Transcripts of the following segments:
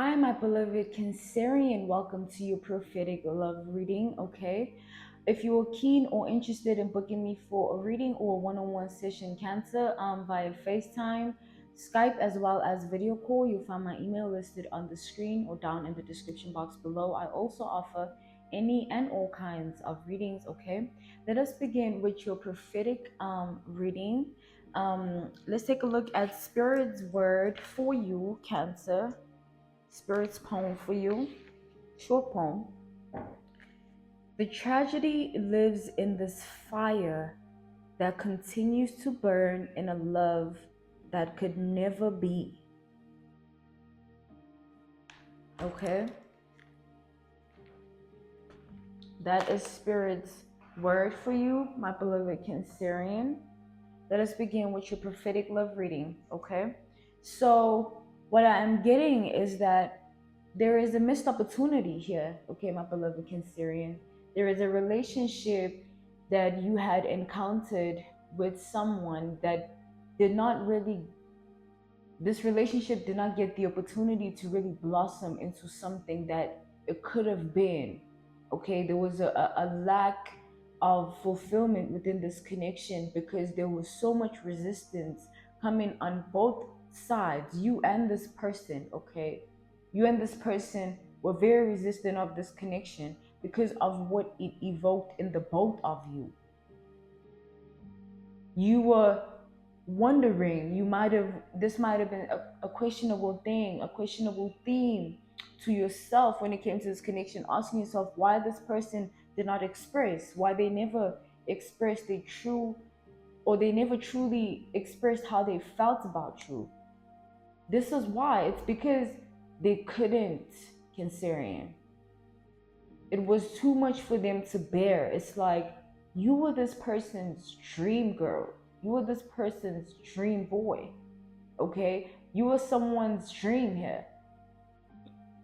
Hi, my beloved Cancerian. Welcome to your prophetic love reading. Okay. If you are keen or interested in booking me for a reading or a one-on-one session, Cancer, via FaceTime, Skype, as well as video call, you'll find my email listed on the screen or down in the description box below. I also offer any and all kinds of readings. Okay. Let us begin with your prophetic reading. Let's take a look at Spirit's word for you, Cancer. Spirit's poem for you. Short poem. The tragedy lives in this fire that continues to burn in a love that could never be. Okay? That is Spirit's word for you, my beloved Cancerian. Let us begin with your prophetic love reading. Okay? So, what I am getting is that there is a missed opportunity here, okay, my beloved Cancerian. There is a relationship that you had encountered with someone that did not really, this relationship did not get the opportunity to really blossom into something that it could have been. Okay, there was a lack of fulfillment within this connection because there was so much resistance coming on both sides, you and this person. Okay, you and this person were very resistant of this connection because of what it evoked in the both of you. You were wondering, this might have been a questionable thing, a questionable theme to yourself when it came to this connection, asking yourself why this person did not express, why they never expressed the true, or they never truly expressed how they felt about you. This is why. It's because they couldn't, Cancerian. It was too much for them to bear. It's like you were this person's dream girl. You were this person's dream boy. Okay? You were someone's dream here.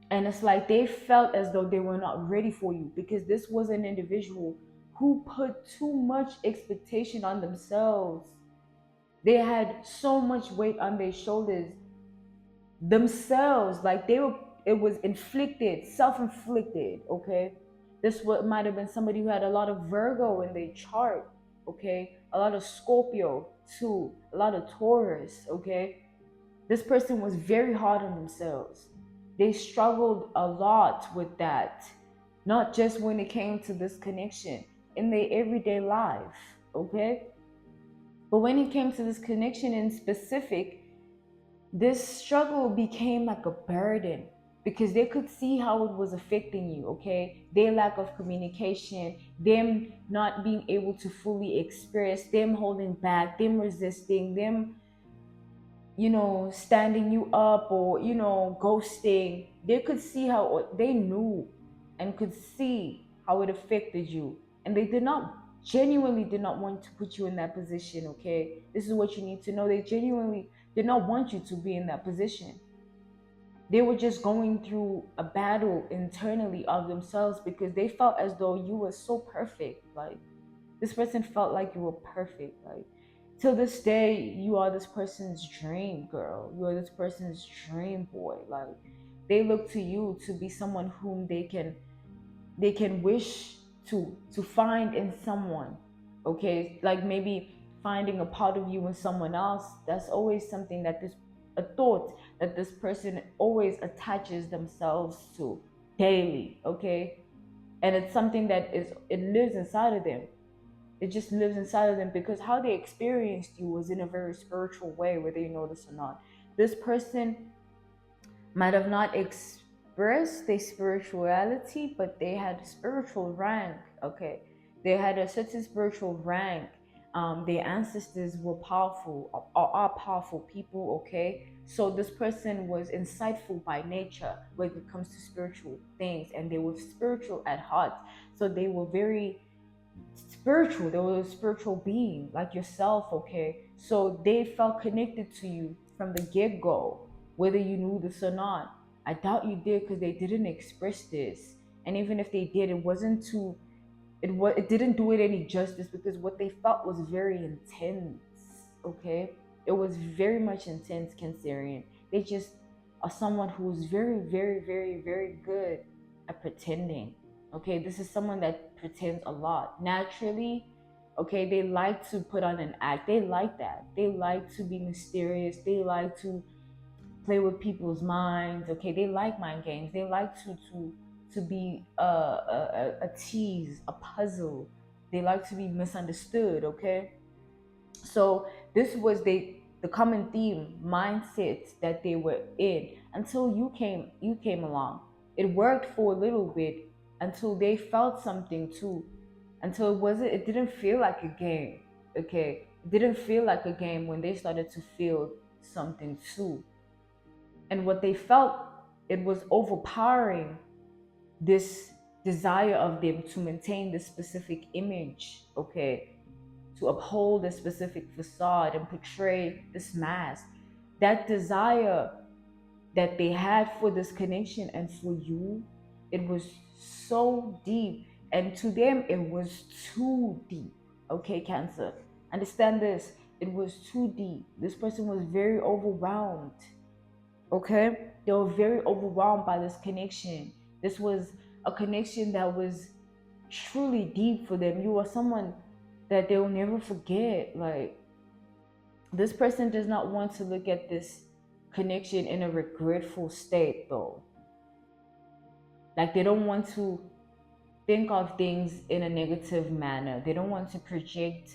And it's like they felt as though they were not ready for you because this was an individual who put too much expectation on themselves. They had so much weight on their shoulders themselves, like it was inflicted, self-inflicted. Okay, this what might have been somebody who had a lot of Virgo in their chart. Okay, a lot of Scorpio too, a lot of Taurus. Okay, this person was very hard on themselves. They struggled a lot with that, not just when it came to this connection, in their everyday life. Okay, but when it came to this connection in specific, this struggle became like a burden because they could see how it was affecting you. Okay, their lack of communication, them not being able to fully express, them holding back, them resisting, them standing you up, or ghosting. They could see how, they knew and could see how it affected you, and they genuinely did not want to put you in that position. Okay, this is what you need to know. They genuinely did not want you to be in that position. They were just going through a battle internally of themselves because they felt as though you were so perfect. Like, this person felt like you were perfect. Like, till this day, you are this person's dream girl. You are this person's dream boy. Like, they look to you to be someone whom they can wish to find in someone. Okay, like maybe finding a part of you in someone else. That's always something that this a thought that this person always attaches themselves to daily. Okay, and it's something that it lives inside of them. It just lives inside of them because how they experienced you was in a very spiritual way, whether you know this or not. This person might have not expressed their spirituality, but they had spiritual rank. Okay, they had a certain spiritual rank. Their ancestors were powerful, are powerful people. Okay, so this person was insightful by nature when it comes to spiritual things, and they were spiritual at heart. So they were very spiritual. They were a spiritual being like yourself. Okay, so they felt connected to you from the get-go, whether you knew this or not. I doubt you did because they didn't express this, and even if they did, it didn't do it any justice because what they felt was very intense. Okay, it was very much intense, Cancerian. They just are someone who's very, very, very, very good at pretending. Okay, this is someone that pretends a lot naturally. Okay, they like to put on an act. They like that. They like to be mysterious. They like to play with people's minds. Okay, they like mind games. They like to be a tease, a puzzle. They like to be misunderstood. Okay, so this was the common theme mindset that they were in until you came along. It worked for a little bit until they felt something too. Until it didn't feel like a game. Okay, it didn't feel like a game when they started to feel something too. And what they felt, it was overpowering, this desire of them to maintain this specific image. Okay, to uphold a specific facade and portray this mask. That desire that they had for this connection and for you, it was so deep. And to them, it was too deep. Okay, Cancer. Understand this. It was too deep. This person was very overwhelmed. Okay? They were very overwhelmed by this connection. This was a connection that was truly deep for them. You are someone that they'll never forget. Like, this person does not want to look at this connection in a regretful state, though. Like, they don't want to think of things in a negative manner. They don't want to project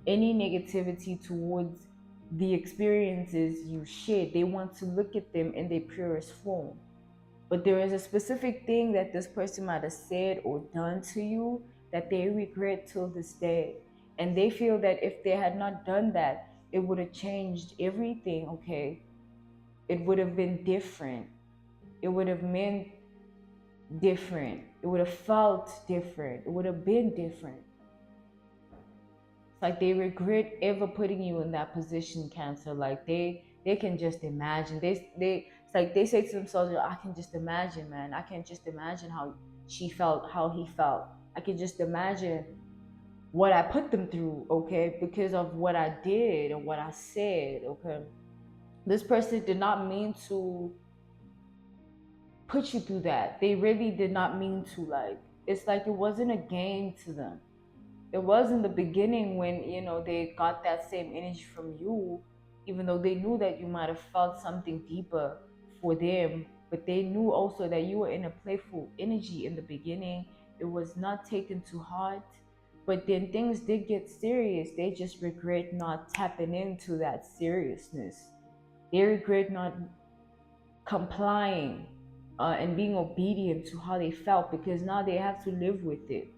any negativity towards the experiences you shared. They want to look at them in their purest form. But there is a specific thing that this person might have said or done to you that they regret till this day. And they feel that if they had not done that, it would have changed everything, okay? It would have been different. It would have meant different. It would have felt different. It would have been different. It's like they regret ever putting you in that position, Cancer. Like they can just imagine. They it's like they say to themselves, I can just imagine, man. I can just imagine how she felt, how he felt. I can just imagine what I put them through, okay, because of what I did and what I said, okay. This person did not mean to put you through that. They really did not mean to. Like, it's like it wasn't a game to them. It was in the beginning when they got that same energy from you, even though they knew that you might have felt something deeper for them, but they knew also that you were in a playful energy in the beginning. It was not taken to heart, but then things did get serious. They just regret not tapping into that seriousness. They regret not complying and being obedient to how they felt, because now they have to live with it,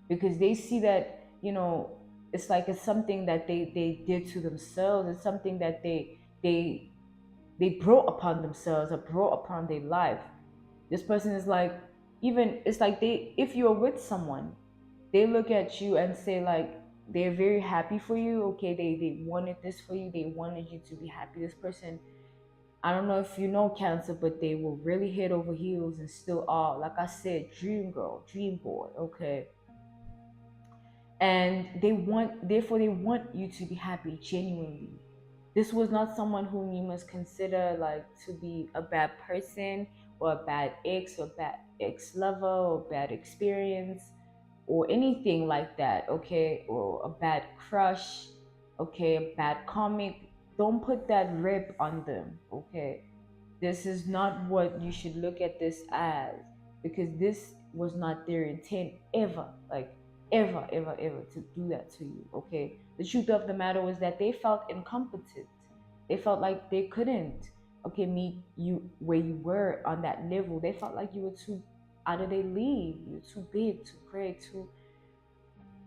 because they see that it's like it's something that they did to themselves. It's something that they brought upon themselves or brought upon their life. This person is like, even it's like they if you're with someone, they look at you and say like they're very happy for you. Okay, they wanted this for you. They wanted you to be happy. This person, I don't know if you know, Cancer, but they will really head over heels and still are, like I said, dream girl, dream boy. Okay, and they want you to be happy genuinely. This was not someone whom you must consider like to be a bad person, or a bad ex, or bad ex lover, or bad experience, or anything like that, okay, or a bad crush, okay, a bad comic. Don't put that rip on them, okay. This is not what you should look at this as, because this was not their intent ever, like ever, ever, ever to do that to you, okay. The truth of the matter was that they felt incompetent. They felt like they couldn't, okay, meet you where you were on that level. They felt like you were too out of their league. You're too big, too great,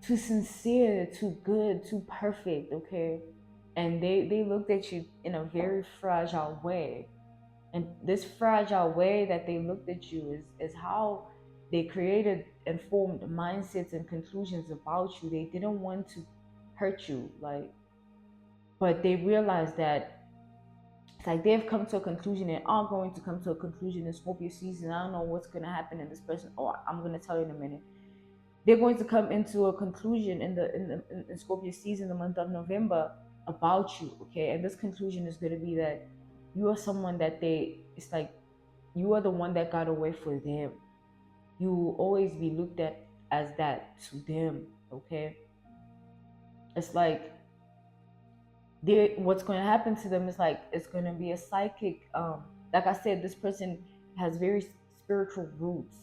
too sincere, too good, too perfect, okay. And they looked at you in a very fragile way, and this fragile way that they looked at you is how they created and formed mindsets and conclusions about you. They didn't want to hurt you, like, but they realized that it's like they've come to a conclusion and are going to come to a conclusion in Scorpio season. I don't know what's going to happen in this person. Oh, I'm going to tell you in a minute. They're going to come into a conclusion in Scorpio season, the month of November, about you, okay. And this conclusion is going to be that you are someone that they, it's like you are the one that got away for them. You will always be looked at as that to them, okay? It's like they, what's going to happen to them is like it's going to be a psychic, like I said, this person has very spiritual roots,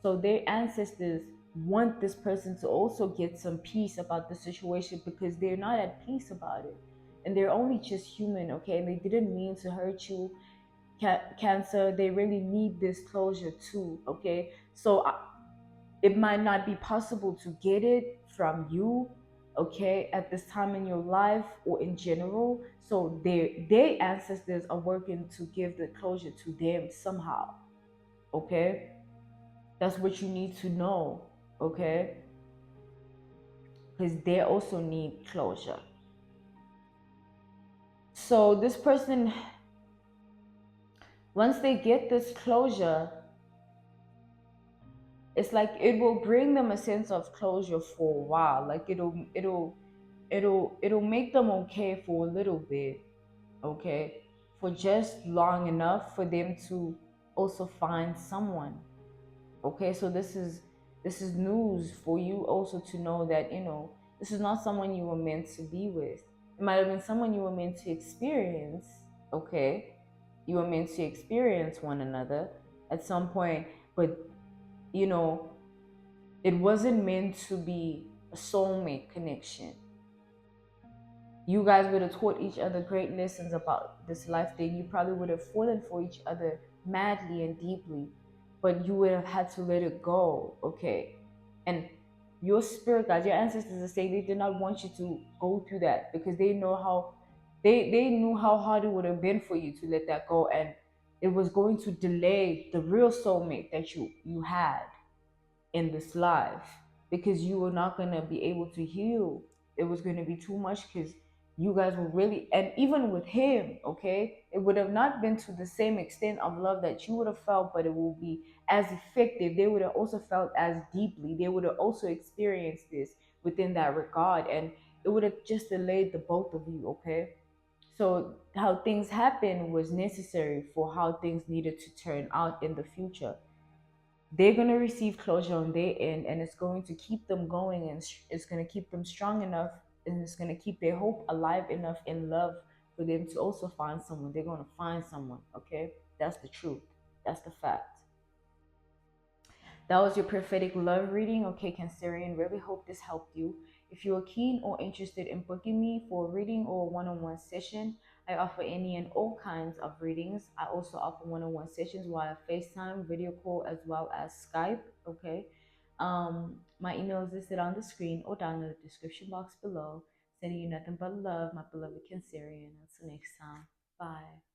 so their ancestors want this person to also get some peace about the situation because they're not at peace about it, and they're only just human, okay, and they didn't mean to hurt you. Cancer, they really need this closure too, okay? So it might not be possible to get it from you, okay, at this time in your life or in general. So their ancestors are working to give the closure to them somehow, okay? That's what you need to know, okay? Because they also need closure. So this person, once they get this closure, it's like it will bring them a sense of closure for a while. Like it'll make them okay for a little bit, okay, for just long enough for them to also find someone, okay. So this is news for you also to know that, this is not someone you were meant to be with. It might have been someone you were meant to experience, okay. You were meant to experience one another at some point, but you know it wasn't meant to be a soulmate connection. You guys would have taught each other great lessons about this life thing. You probably would have fallen for each other madly and deeply, but you would have had to let it go, okay? And your spirit guides, your ancestors are saying they did not want you to go through that because they know how they knew how hard it would have been for you to let that go, and it was going to delay the real soulmate that you had in this life because you were not going to be able to heal. It was going to be too much because you guys were really, and even with him, okay, it would have not been to the same extent of love that you would have felt, but it will be as effective. They would have also felt as deeply. They would have also experienced this within that regard, and it would have just delayed the both of you, okay. So how things happened was necessary for how things needed to turn out in the future. They're going to receive closure on their end, and it's going to keep them going, and it's going to keep them strong enough, and it's going to keep their hope alive enough in love for them to also find someone. They're going to find someone, okay? That's the truth. That's the fact. That was your prophetic love reading. Okay, Cancerian, really hope this helped you. If you are keen or interested in booking me for a reading or a one-on-one session, I offer any and all kinds of readings. I also offer one-on-one sessions via FaceTime, video call, as well as Skype. Okay. My email is listed on the screen or down in the description box below. Sending you nothing but love, my beloved Cancerian. Until next time. Bye.